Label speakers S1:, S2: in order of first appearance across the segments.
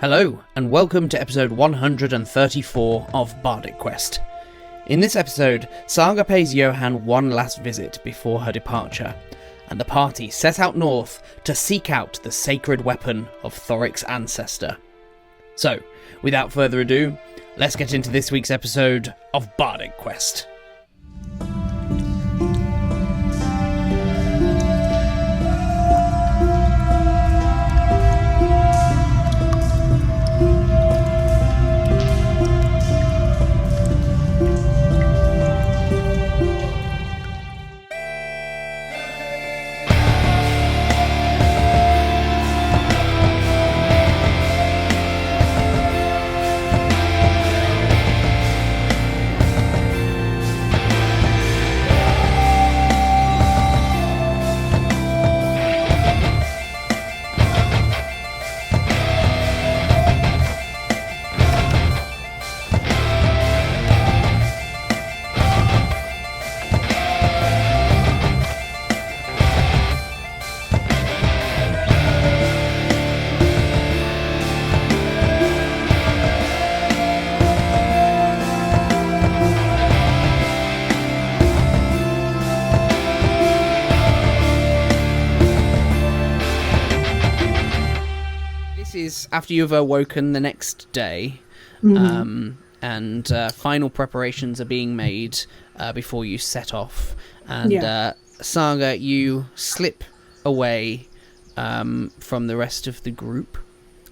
S1: Hello, and welcome to episode 134 of Bardic Quest. In this episode, Saga pays Johann one last visit before her departure, and the party set out north to seek out the sacred weapon of Thorik's ancestor. So, without further ado, let's get into this week's episode of Bardic Quest. Is after you've awoken the next day, and final preparations are being made before you set off. And Saga, you slip away from the rest of the group,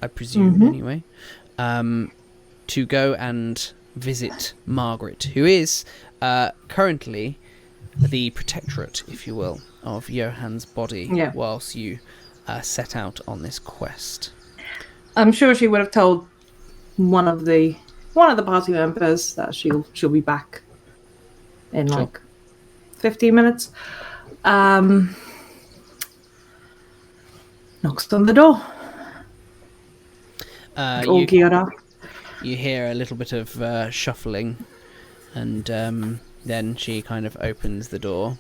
S1: I presume, anyway, to go and visit Margaret, who is currently the protectorate, if you will, of Johann's body, whilst you set out on this quest.
S2: I'm sure she would have told one of the party members that she'll be back in like 15 minutes. Knocks on the door. All geared up.
S1: You hear a little bit of shuffling, and then she kind of opens the door,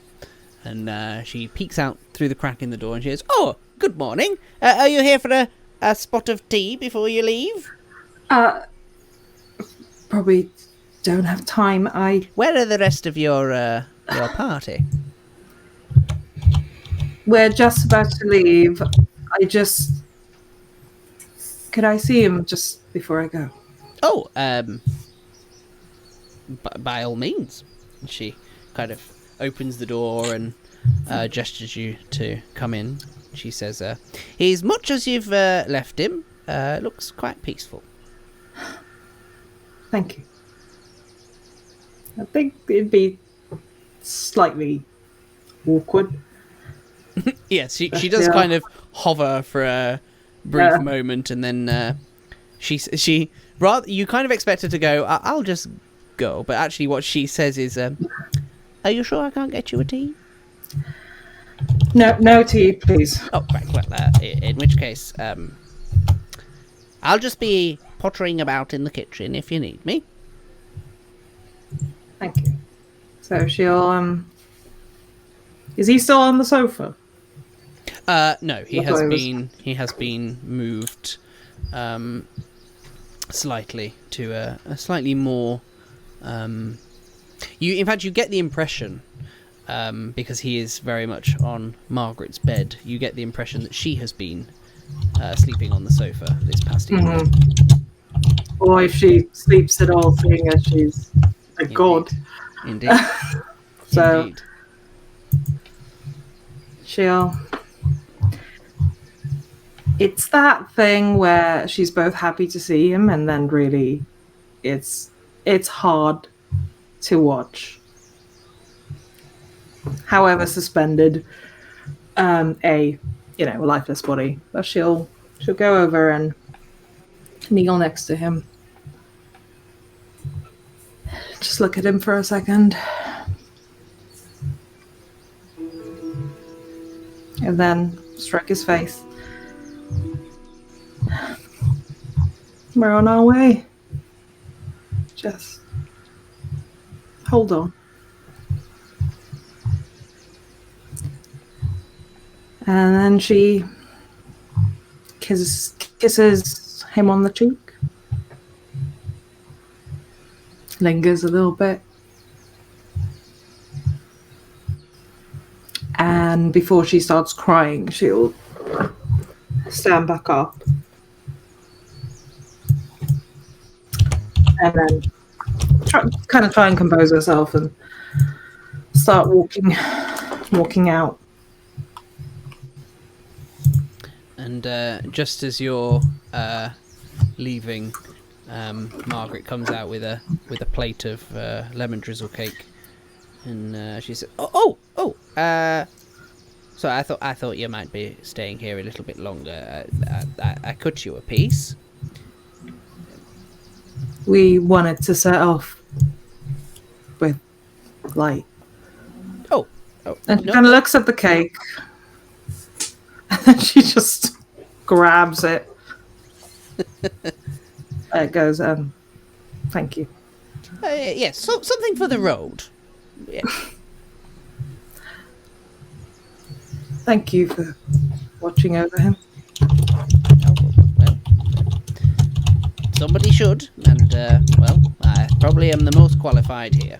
S1: and she peeks out through the crack in the door, and she says, "Oh, good morning. Are you here for a spot of tea before you leave?"
S2: Probably don't have time.
S1: Where are the rest of your party?
S2: We're just about to leave. Could I see him just before I go?
S1: Oh, by all means. She kind of opens the door and gestures you to come in. She says, he's much as you've left him. Looks quite peaceful.
S2: Thank you. I think it'd be slightly awkward.
S1: Yes, she does kind of hover for a brief moment, and then she rather you kind of expect her to go, I'll just go, but actually what she says is, are you sure I can't get you a tea?
S2: No tea, please.
S1: Oh, right. Well, in which case, I'll just be pottering about in the kitchen if you need me.
S2: Thank you. So she'll, is he still on the sofa?
S1: No, he has been moved, slightly to a slightly more, in fact, you get the impression, because he is very much on Margaret's bed, you get the impression that she has been sleeping on the sofa this past evening.
S2: Or if she sleeps at all, seeing as she's a god.
S1: Indeed.
S2: So
S1: Indeed.
S2: It's that thing where she's both happy to see him, and then really it's hard to watch. However suspended, a lifeless body. But she'll go over and kneel next to him. Just look at him for a second. And then stroke his face. We're on our way. Just hold on. And then she kisses him on the cheek. Lingers a little bit. And before she starts crying, she'll stand back up. And then try and compose herself and start walking out.
S1: And just as you're leaving, Margaret comes out with a plate of lemon drizzle cake, and she said, "Oh, so I thought you might be staying here a little bit longer. I cut you a piece."
S2: We wanted to set off with light.
S1: Oh,
S2: and she
S1: no.
S2: kind of looks at the cake, and then she just grabs it. It goes, thank you.
S1: Yes, something for the road. Yeah.
S2: Thank you for watching over him.
S1: Well, somebody should, and I probably am the most qualified here.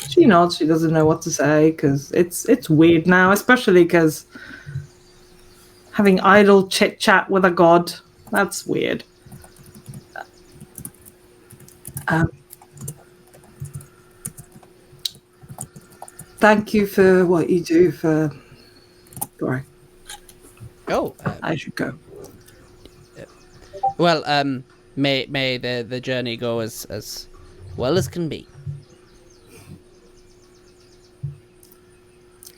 S2: She nods. She doesn't know what to say because it's weird now, especially because having idle chit chat with a god, that's weird. Thank you for what you do for. Sorry.
S1: Oh,
S2: I should go.
S1: Well, may the journey go as well as can be.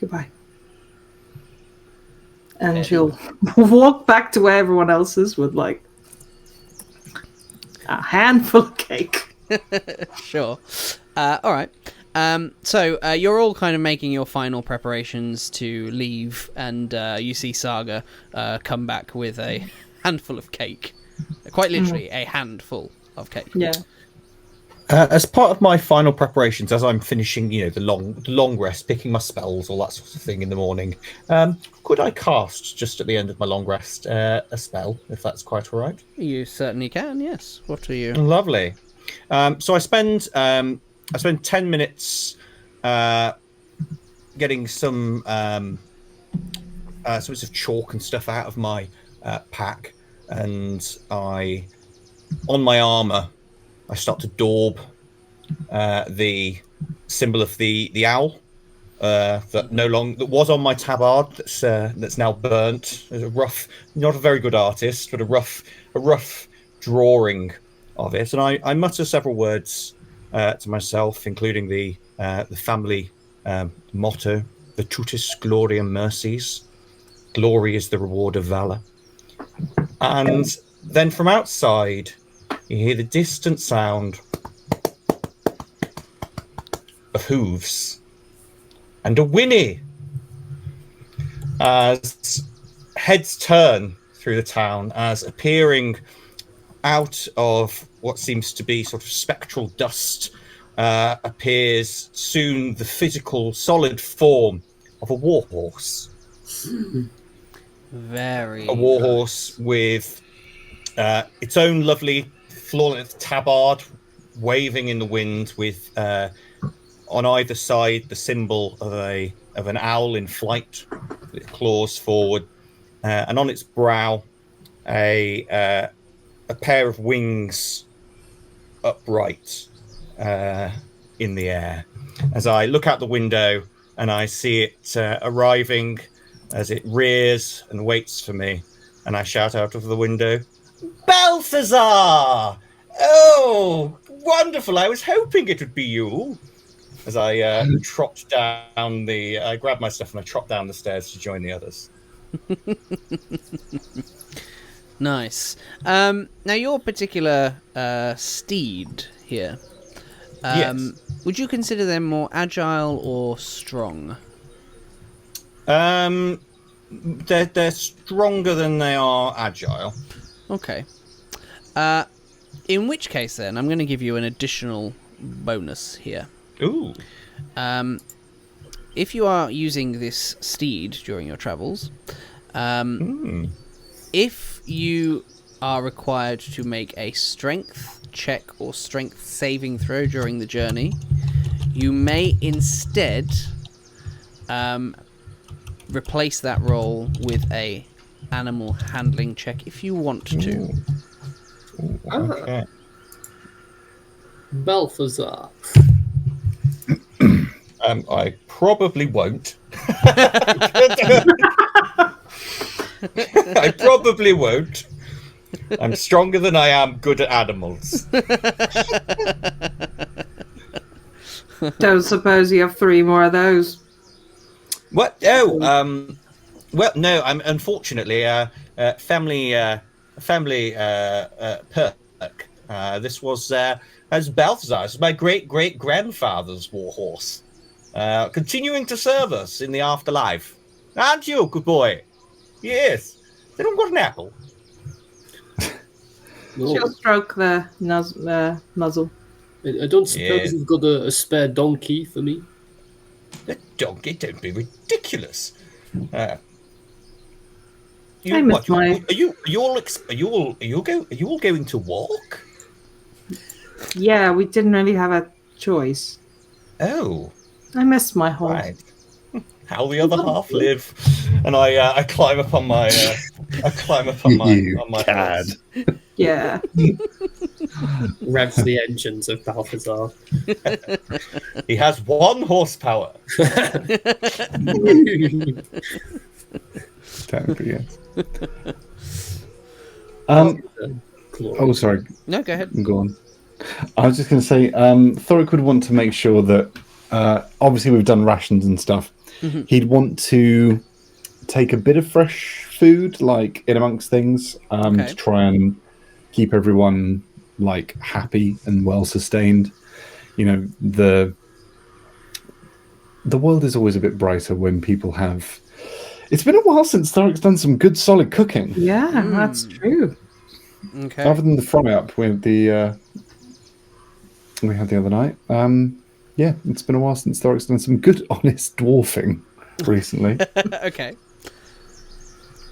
S2: Goodbye. And she'll walk back to where everyone else is with like a handful of cake.
S1: Sure. All right. So you're all kind of making your final preparations to leave, and you see Saga come back with a handful of cake. Quite literally, a handful of cake.
S2: Yeah.
S3: As part of my final preparations, as I'm finishing, the long rest, picking my spells, all that sort of thing in the morning, could I cast just at the end of my long rest a spell, if that's quite all right?
S1: You certainly can. Yes. What are you?
S3: Lovely. So I spend 10 minutes getting some sorts of chalk and stuff out of my pack, and on my armor I start to daub the symbol of the owl that was on my tabard that's now burnt. There's a rough, not a very good artist, but a rough drawing of it, and I mutter several words to myself, including the family motto, the Tutus Gloria Mercies. Glory is the reward of valor. And then from outside, you hear the distant sound of hooves and a whinny as heads turn through the town, as appearing out of what seems to be sort of spectral dust appears soon the physical, solid form of a warhorse.
S1: Very
S3: a warhorse with its own lovely flawless tabard waving in the wind, with on either side the symbol of an owl in flight with claws forward, and on its brow a pair of wings upright in the air. As I look out the window and I see it arriving as it rears and waits for me, and I shout out of the window, "Balthazar! Oh, wonderful! I was hoping it would be you." As I trot down I grab my stuff and I trot down the stairs to join the others.
S1: Nice. Now, your particular steed here,
S3: Yes.
S1: would you consider them more agile or strong?
S3: They're stronger than they are agile.
S1: Okay. In which case, then, I'm going to give you an additional bonus here.
S3: Ooh.
S1: If you are using this steed during your travels, If you are required to make a strength check or strength saving throw during the journey, you may instead replace that roll with a animal handling check if you want to.
S3: Okay.
S4: Balthazar.
S3: I probably won't. I probably won't. I'm stronger than I am good at animals.
S2: Don't suppose you have 3 more of those.
S3: What? Oh, well, no. I'm unfortunately family perk. This was as Balthazar. This is my great grandfather's war horse, continuing to serve us in the afterlife. Aren't you, good boy? Yes. They don't got an apple.
S4: No.
S2: She'll stroke the muzzle.
S4: I don't suppose you've got a spare donkey for me.
S3: A donkey? Don't be ridiculous.
S2: I miss my...
S3: Are you all going to walk?
S2: Yeah, we didn't really have a choice.
S3: Oh,
S2: I miss my horse.
S3: right. How the other half live? And I climb up on my my
S5: cad.
S3: horse.
S2: Yeah.
S4: Revs the engines of Balthazar.
S3: He has 1 horsepower.
S5: Technically, yes.
S4: Glory.
S5: Oh, sorry.
S1: No, go ahead.
S5: Go on. I was just going to say, Thorik would want to make sure that, obviously we've done rations and stuff.
S1: Mm-hmm.
S5: He'd want to take a bit of fresh food, like in amongst things, to try and keep everyone like happy and well sustained. You know, the world is always a bit brighter when people have. It's been a while since Thorik's done some good solid cooking.
S2: Yeah, that's true.
S1: Okay.
S5: Other than the fry up with the we had the other night. Yeah, it's been a while since Thorik's done some good honest dwarfing recently.
S1: Okay.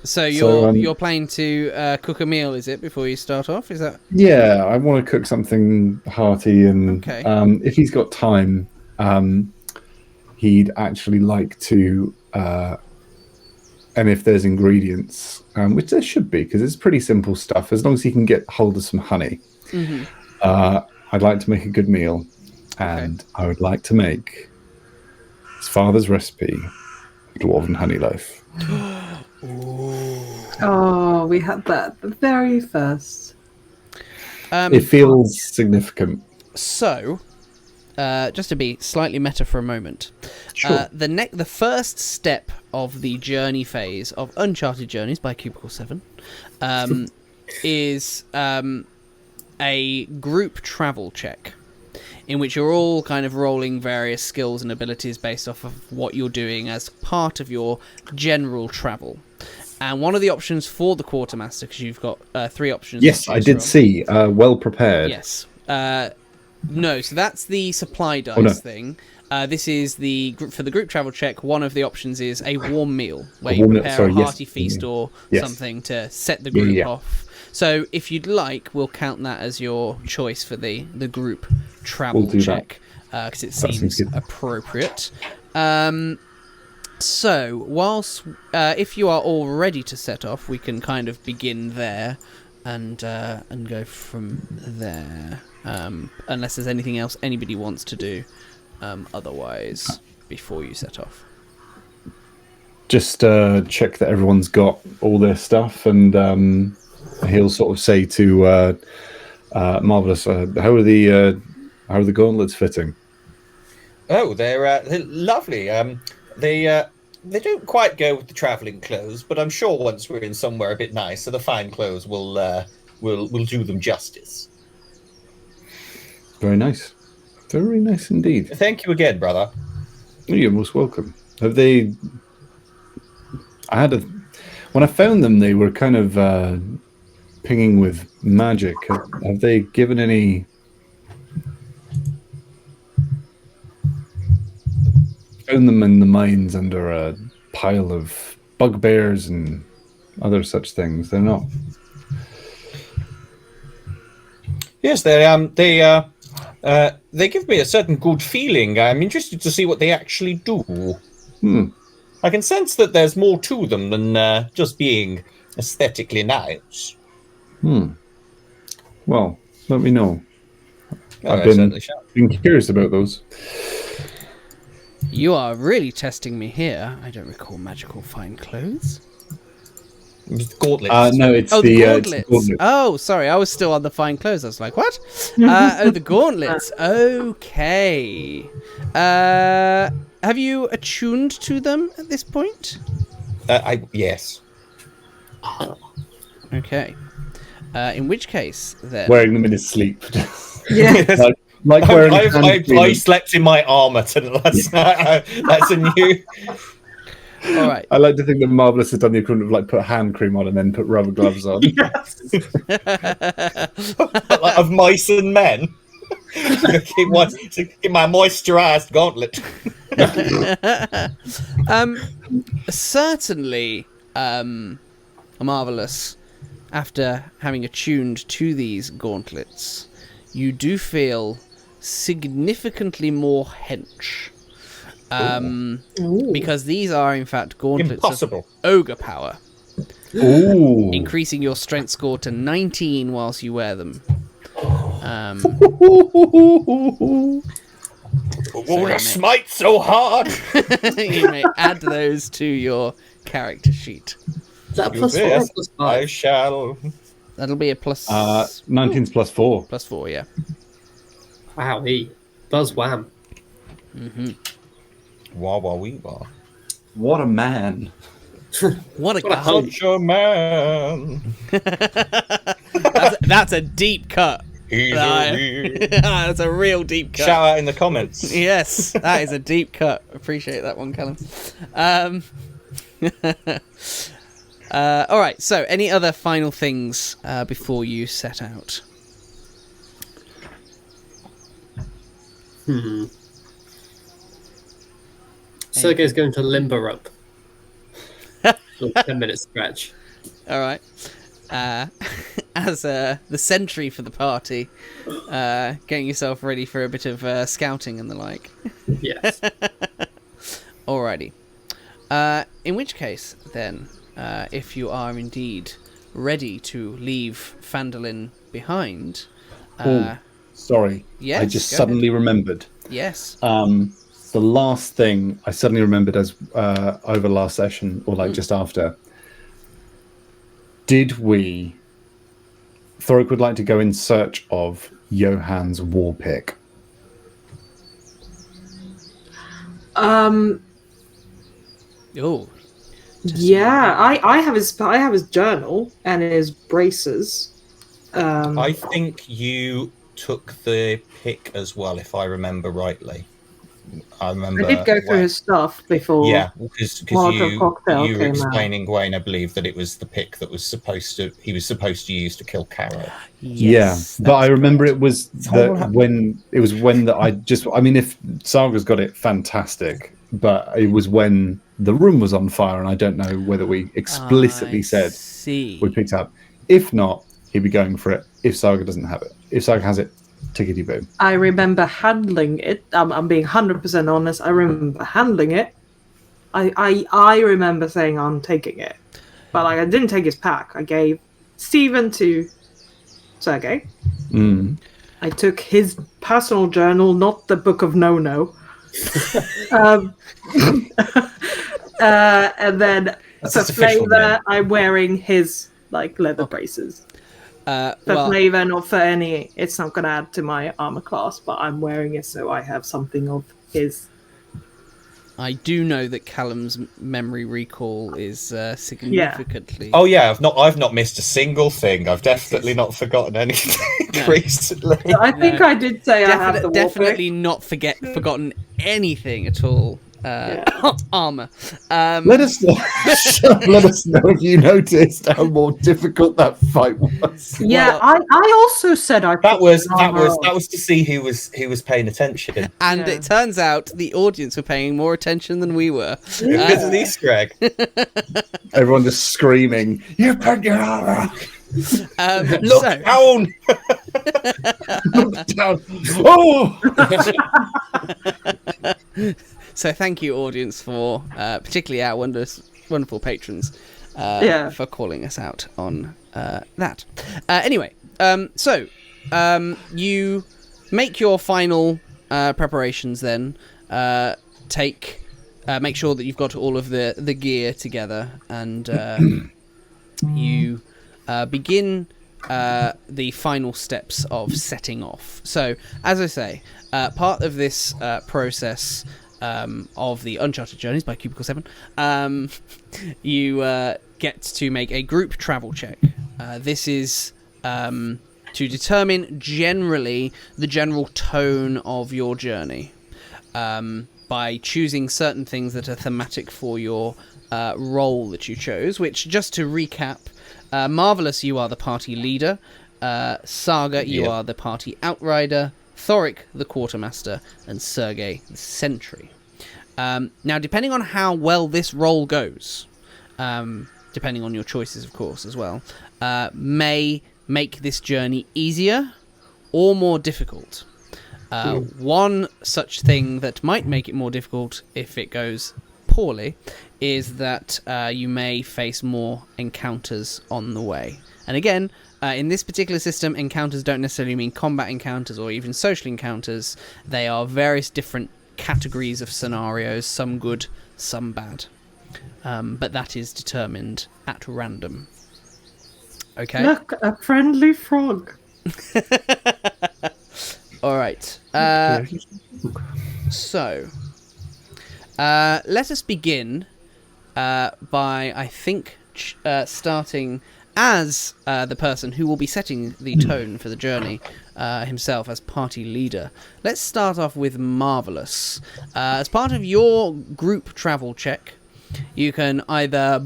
S1: So you're planning to cook a meal, is it, before you start off? Is that?
S5: Yeah, I want to cook something hearty, and if he's got time, he'd actually like to, and if there's ingredients, which there should be, because it's pretty simple stuff, as long as he can get hold of some honey.
S1: Mm-hmm.
S5: I'd like to make a good meal, and I would like to make his father's recipe, dwarven honey loaf.
S2: Oh, we had that the very first.
S5: It feels significant.
S1: So, just to be slightly meta for a moment,
S5: Sure.
S1: the first step of the journey phase of Uncharted Journeys by Cubicle 7 is a group travel check, in which you're all kind of rolling various skills and abilities based off of what you're doing as part of your general travel. And one of the options for the quartermaster, because you've got 3 options.
S5: Yes, I did see. Well prepared.
S1: Yes. No, so that's the supply dice thing. This is for the group travel check. One of the options is a warm meal, where you prepare a hearty feast or something to set the group off. So if you'd like, we'll count that as your choice for the group travel check, because it seems appropriate. So whilst if you are all ready to set off, we can kind of begin there and go from there. Unless there's anything else anybody wants to do otherwise before you set off.
S5: Just check that everyone's got all their stuff, and he'll sort of say to Marvellus, how are the gauntlets fitting?
S3: Oh, they're lovely. They don't quite go with the travelling clothes, but I'm sure once we're in somewhere a bit nicer, the fine clothes will do them justice.
S5: Very nice. Very nice indeed.
S3: Thank you again, brother.
S5: You're most welcome. Have they... When I found them, they were kind of pinging with magic. Have they given any... Found them in the mines under a pile of bugbears and other such things. They're not.
S3: Yes, they give me a certain good feeling. I'm interested to see what they actually do. I can sense that there's more to them than just being aesthetically nice.
S5: Well, let me know.
S3: Oh,
S5: I've been curious about those.
S1: You are really testing me here. I don't recall magical fine clothes.
S3: Gauntlets.
S5: No, it's
S1: the gauntlets.
S5: It's the gauntlets.
S1: Oh, sorry, I was still on the fine clothes. I was like, what? The gauntlets. Okay. Have you attuned to them at this point?
S3: Yes.
S1: Okay. In which case, then...
S5: Wearing them in his sleep.
S2: Yes.
S5: like wearing
S3: I slept in my armour last night. That's a new...
S1: All right.
S5: I like to think that Marvellus has done the equivalent of like put hand cream on and then put rubber gloves on.
S2: Yes.
S3: Of mice and men. Keep my moisturised gauntlet.
S1: Certainly, Marvellus, after having attuned to these gauntlets, you do feel significantly more hench. Because these are, in fact, gauntlets of ogre power.
S5: Ooh.
S1: Increasing your strength score to 19 whilst you wear them.
S3: Smite so hard!
S1: You may add those to your character sheet.
S4: Is that a +4 or +5?
S3: I shall.
S1: That'll be a plus...
S5: 19's +4.
S1: +4, yeah.
S4: Wow, buzz wham.
S3: Wah wah wee wah.
S5: What a man.
S1: What a guy.
S3: Such a man.
S1: That's a deep cut.
S3: He's a
S1: That's a real deep cut.
S3: Shout out in the comments.
S1: Yes, that is a deep cut. Appreciate that one, Callum. All right, so any other final things before you set out?
S4: Sergei's going to limber rope. 10-minute stretch.
S1: All right. As the sentry for the party, getting yourself ready for a bit of scouting and the like.
S4: Yes.
S1: Alrighty. In which case, then, if you are indeed ready to leave Phandalin behind...
S5: sorry.
S1: Yes,
S5: I just suddenly remembered.
S1: Yes.
S5: The last thing I suddenly remembered as over last session, or like just after, did we... Thorik would like to go in search of Johann's war pick.
S1: Oh.
S2: Yeah, I have his journal and his braces.
S3: I think you took the pick as well, if I remember rightly. I
S2: did go through his stuff before.
S3: Yeah, because you were explaining, Gwaine, I believe, that it was the pick that he was supposed to use to kill Carol.
S1: Yes,
S5: yeah, but I remember it was when if Saga's got it, fantastic. But it was when the room was on fire, and I don't know whether we explicitly said we picked up. If not, he'd be going for it. If Saga doesn't have it, if Saga has it, tickety boom.
S2: I remember handling it. I'm being 100% honest. I remember handling it. I remember saying I'm taking it, but I didn't take his pack. I gave Stephen to Sergei. I took his personal journal, not the Book of No. And then for flavor, I'm wearing his leather braces. For flavor, not for any. It's not going to add to my armor class, but I'm wearing it so I have something of his.
S1: I do know that Callum's memory recall is significantly.
S3: Oh yeah, I've not missed a single thing. I've definitely not forgotten anything recently.
S2: So I think I did say I have the
S1: definitely not forgotten anything at all. armor.
S5: Let us know if you noticed how more difficult that fight was.
S2: Yeah, I also said
S3: that was to see who was paying attention.
S1: And it turns out the audience were paying more attention than we were.
S3: It's an Easter egg.
S5: Everyone just screaming, "You put your armor!"
S3: Look down!
S5: Look down! Oh!
S1: So thank you, audience, for particularly our wonderful patrons for calling us out on that. Anyway, so you make your final preparations then. Make sure that you've got all of the gear together, and you begin the final steps of setting off. So, as I say, part of this process of the Uncharted Journeys by Cubicle 7, you get to make a group travel check. This is to determine the general tone of your journey by choosing certain things that are thematic for your role that you chose, which, just to recap, Marvellus, you are the party leader. Saga, you are the party outrider. Thorik, the quartermaster. And Sergei, the sentry. Now, depending on how well this role goes, depending on your choices, of course, as well, may make this journey easier or more difficult. One such thing that might make it more difficult if it goes poorly is that you may face more encounters on the way. And again, in this particular system, encounters don't necessarily mean combat encounters or even social encounters. They are various different categories of scenarios, some good, some bad. But that is determined at random. Okay?
S2: Look, a friendly frog.
S1: All right. So, let us begin by, I think, starting as the person who will be setting the tone for the journey himself as party leader. Let's start off with Marvellus. As part of your group travel check, you can either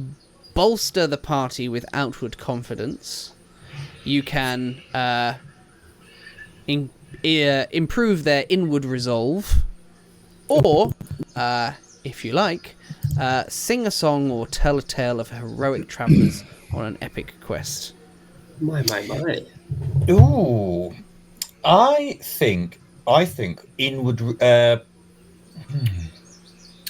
S1: bolster the party with outward confidence, you can improve their inward resolve, or, if you like, sing a song or tell a tale of heroic travellers on an epic quest.
S4: My.
S3: Ooh, I think inward.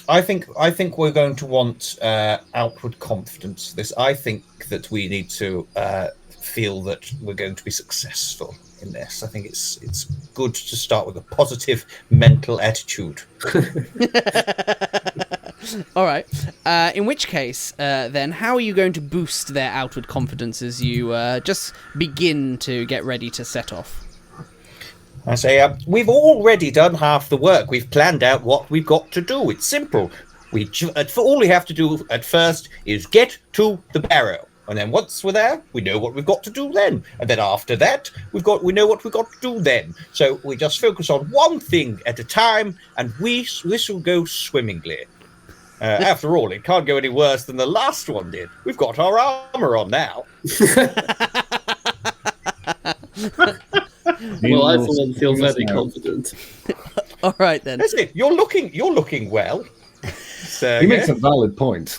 S3: I think we're going to want outward confidence. I think that we need to feel that we're going to be successful in this. I think it's good to start with a positive mental attitude.
S1: All right. In which case, then, how are you going to boost their outward confidence as you just begin to get ready to set off?
S3: I say, we've already done half the work. We've planned out what we've got to do. It's simple. All we have to do at first is get to the barrow. And then once we're there, we know what we've got to do then. And then after that, we know what we've got to do then. So we just focus on one thing at a time, and this will go swimmingly. After all, it can't go any worse than the last one did. We've got our armor on now.
S4: Well, I for one feel very confident.
S1: All right then.
S3: That's it. You're looking well.
S5: He makes a valid point.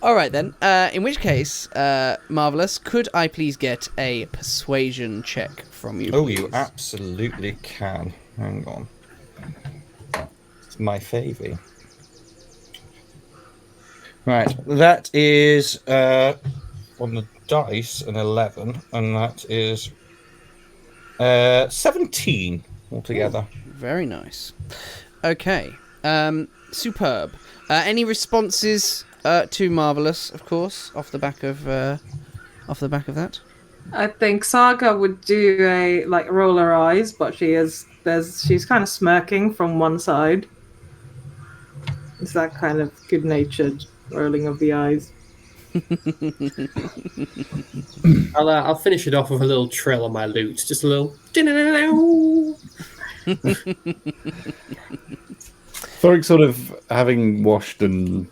S1: All right then. In which case, Marvellus, could I please get a persuasion check from you?
S3: Oh,
S1: please?
S3: you absolutely can. Hang on. It's my favy. Right, that is on the dice an 11, and that is 17 altogether.
S1: Ooh, very nice. Okay, superb. Any responses to Marvellus, of course, off the back of that?
S2: I think Saga would do a roll her eyes, but she's kind of smirking from one side. It's that kind of good-natured rolling of the eyes.
S4: I'll finish it off with a little trill on my lute, just a little.
S5: Thorik, sort of having washed and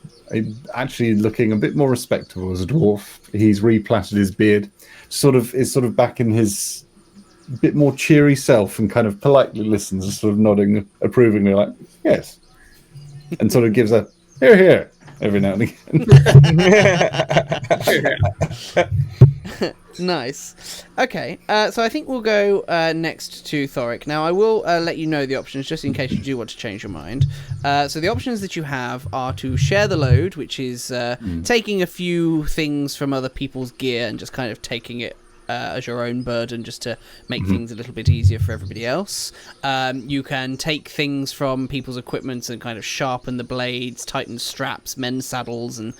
S5: actually looking a bit more respectable as a dwarf. He's replatted his beard, is back in his bit more cheery self, and kind of politely listens and sort of nodding approvingly, like yes, and sort of gives a here, here every now and
S1: again. Nice. Okay, so I think we'll go next to Thorik. Now, I will let you know the options just in case you do want to change your mind. So the options that you have are to share the load, which is taking a few things from other people's gear and just kind of taking it as your own burden, just to make things a little bit easier for everybody else. You can take things from people's equipment and kind of sharpen the blades, tighten straps, mend saddles, and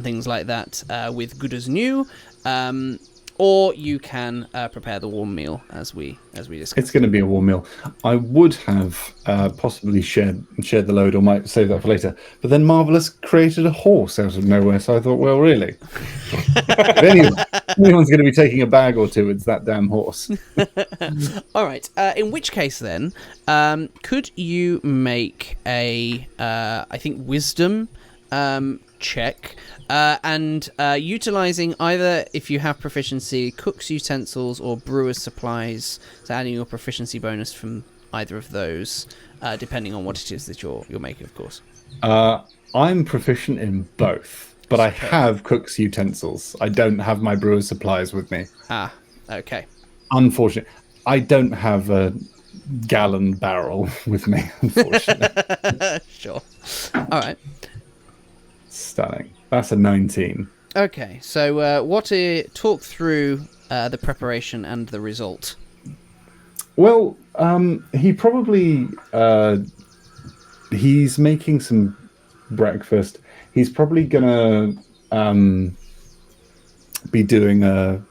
S1: things like that with good as new. Or you can prepare the warm meal, as we discussed.
S5: It's going to be a warm meal. I would have possibly shared the load, or might save that for later. But then Marvellus created a horse out of nowhere, so I thought, well, really, if anyone's going to be taking a bag or two, it's that damn horse.
S1: All right. In which case, then, could you make a, I think, wisdom check? And utilizing either, if you have proficiency, cook's utensils or brewer's supplies, so adding your proficiency bonus from either of those, depending on what it is that you're making, of course.
S5: I'm proficient in both, but I have cook's utensils. I don't have my brewer's supplies with me.
S1: Ah, okay.
S5: Unfortunately, I don't have a gallon barrel with me, unfortunately.
S1: Sure. All right.
S5: Stunning. That's a 19.
S1: Okay, so talk through the preparation and the result.
S5: Well, he probably he's making some breakfast. He's probably gonna be doing a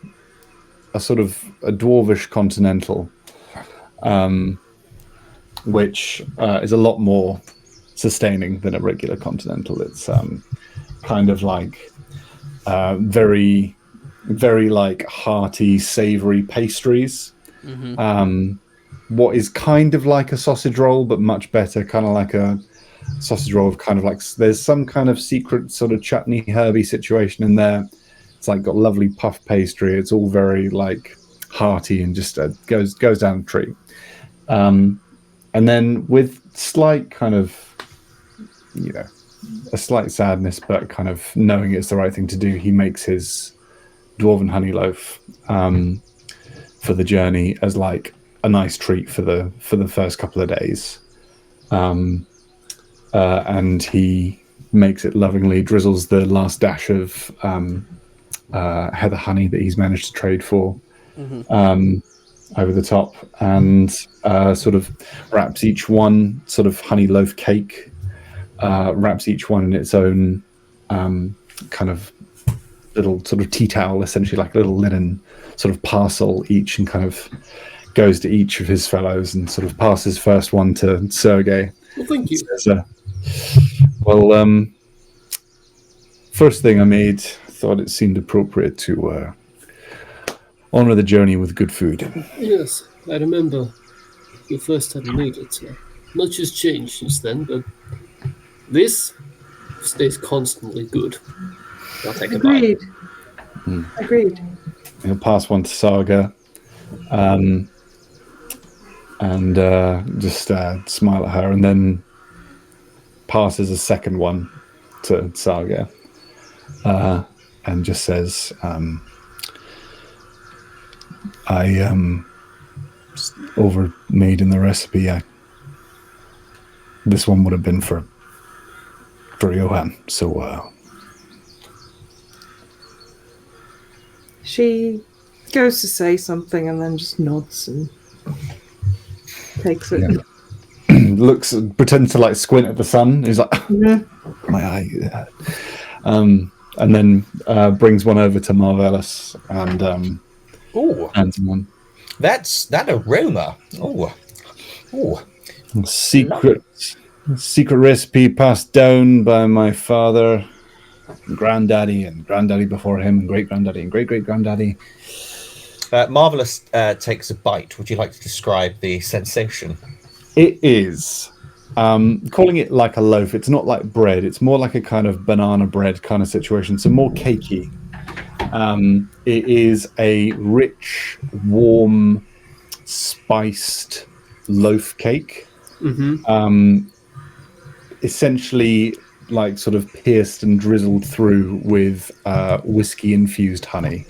S5: sort of a dwarvish continental, which is a lot more sustaining than a regular continental. It's kind of like very, very like hearty, savoury pastries. What is kind of like a sausage roll, but much better, kind of like a sausage roll of kind of like, there's some kind of secret sort of chutney herby situation in there. It's like got lovely puff pastry. It's all very like hearty and just goes down the tree. And then with slight kind of, a slight sadness, but kind of knowing it's the right thing to do, he makes his dwarven honey loaf for the journey as like a nice treat for the first couple of days. And he makes it lovingly, drizzles the last dash of heather honey that he's managed to trade for over the top, and sort of wraps each one, sort of honey loaf cake, wraps each one in its own kind of little sort of tea towel, essentially like a little linen sort of parcel each, and kind of goes to each of his fellows and sort of passes first one to Sergei.
S4: Well, thank you.
S5: Says, first thing I made, thought it seemed appropriate to honor the journey with good food.
S4: Yes, I remember the first time you made it. Much has changed since then, but this stays constantly good. I'll take a bite.
S2: Agreed.
S5: He'll pass one to Saga, and just smile at her, and then passes a second one to Saga, and just says, I overmade in the recipe. This one would have been for Johann, so
S2: she goes to say something and then just nods and takes it.
S5: Yeah. Pretends to like squint at the sun. He's like, my eye. And then brings one over to Marvellus and hands him one.
S3: That aroma.
S5: Secret recipe passed down by my father, granddaddy, and granddaddy before him, and great-granddaddy, and great-great-granddaddy.
S3: Marvellus takes a bite. Would you like to describe the sensation?
S5: It is. Calling it like a loaf, it's not like bread. It's more like a kind of banana bread kind of situation. So more cakey. It is a rich, warm, spiced loaf cake. Essentially, like sort of pierced and drizzled through with whiskey-infused honey.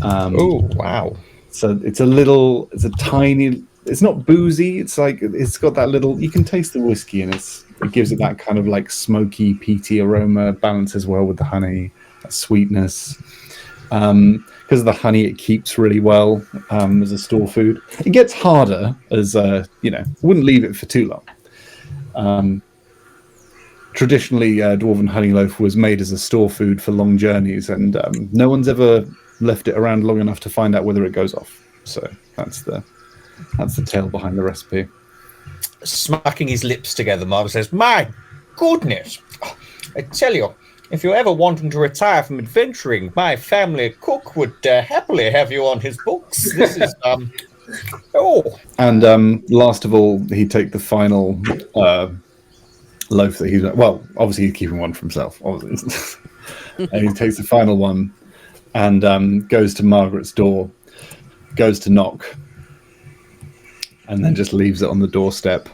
S3: Oh, wow.
S5: So it's a tiny. It's not boozy. It's like it's got that little. You can taste the whiskey, and it gives it that kind of like smoky, peaty aroma. Balances well with the honey, that sweetness. Because of the honey, it keeps really well as a store food. It gets harder as wouldn't leave it for too long. Traditionally, dwarven honey loaf was made as a store food for long journeys, and no one's ever left it around long enough to find out whether it goes off. So that's the tale behind the recipe.
S3: Smacking his lips together, Marvellus says, "My goodness! I tell you, if you're ever wanting to retire from adventuring, my family cook would happily have you on his books. This is
S5: And last of all, he'd take the final loaf that obviously he's keeping one for himself, obviously. And he takes the final one and goes to Margaret's door, goes to knock, and then just leaves it on the doorstep.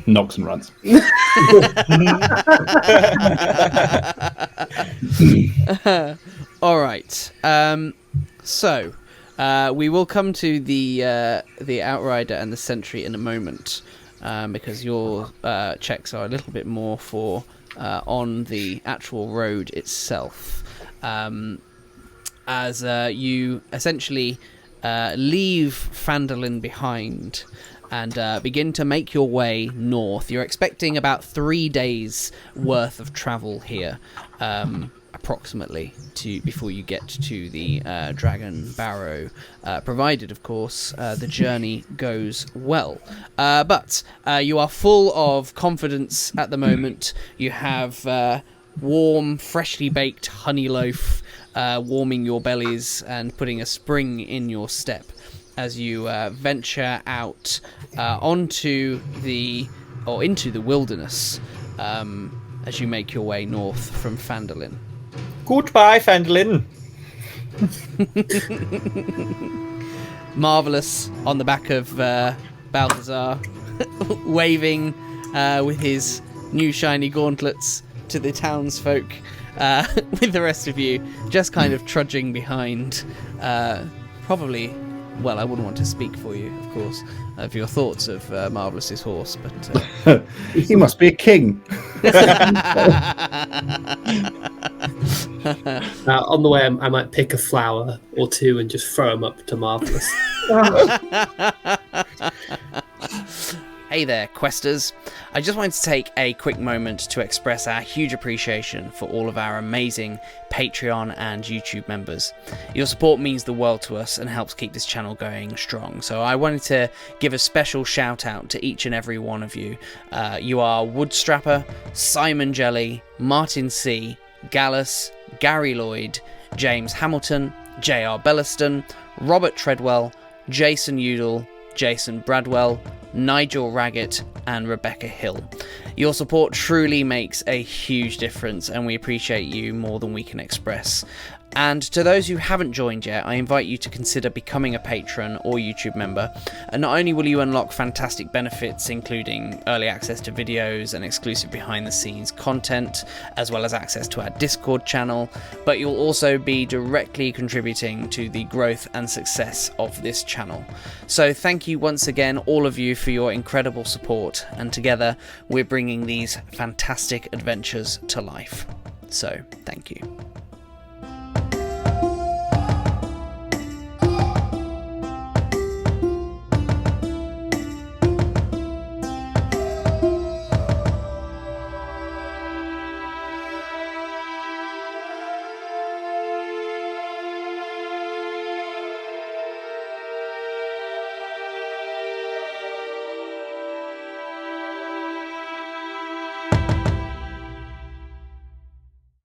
S5: Knocks and runs.
S1: All right. So we will come to the outrider and the sentry in a moment, because your checks are a little bit more for on the actual road itself, as you essentially leave Phandalin behind and begin to make your way north. You're expecting about 3 days worth of travel here, approximately, before you get to the Dragon Barrow, provided, of course, the journey goes well. But you are full of confidence at the moment. You have warm, freshly baked honey loaf warming your bellies and putting a spring in your step as you venture out into the wilderness, as you make your way north from Phandalin.
S3: Goodbye, Phandalin.
S1: Marvellus on the back of Balthazar, waving with his new shiny gauntlets to the townsfolk, with the rest of you just kind of trudging behind, probably. Well, I wouldn't want to speak for you, of course, of your thoughts of Marvellous's horse, but...
S5: He must be a king.
S4: On the way, I might pick a flower or two and just throw them up to Marvellus.
S1: Hey there, questers. I just wanted to take a quick moment to express our huge appreciation for all of our amazing Patreon and YouTube members. Your support means the world to us and helps keep this channel going strong. So I wanted to give a special shout out to each and every one of you. You are Woodstrapper, Simon Jelly, Martin C, Gallus, Gary Lloyd, James Hamilton, J.R. Belliston, Robert Treadwell, Jason Udall, Jason Bradwell, Nigel Raggett, and Rebecca Hill. Your support truly makes a huge difference, and we appreciate you more than we can express. And to those who haven't joined yet, I invite you to consider becoming a patron or YouTube member. And not only will you unlock fantastic benefits, including early access to videos and exclusive behind-the-scenes content, as well as access to our Discord channel, but you'll also be directly contributing to the growth and success of this channel. So thank you once again, all of you, for your incredible support, and together we're bringing these fantastic adventures to life. So thank you.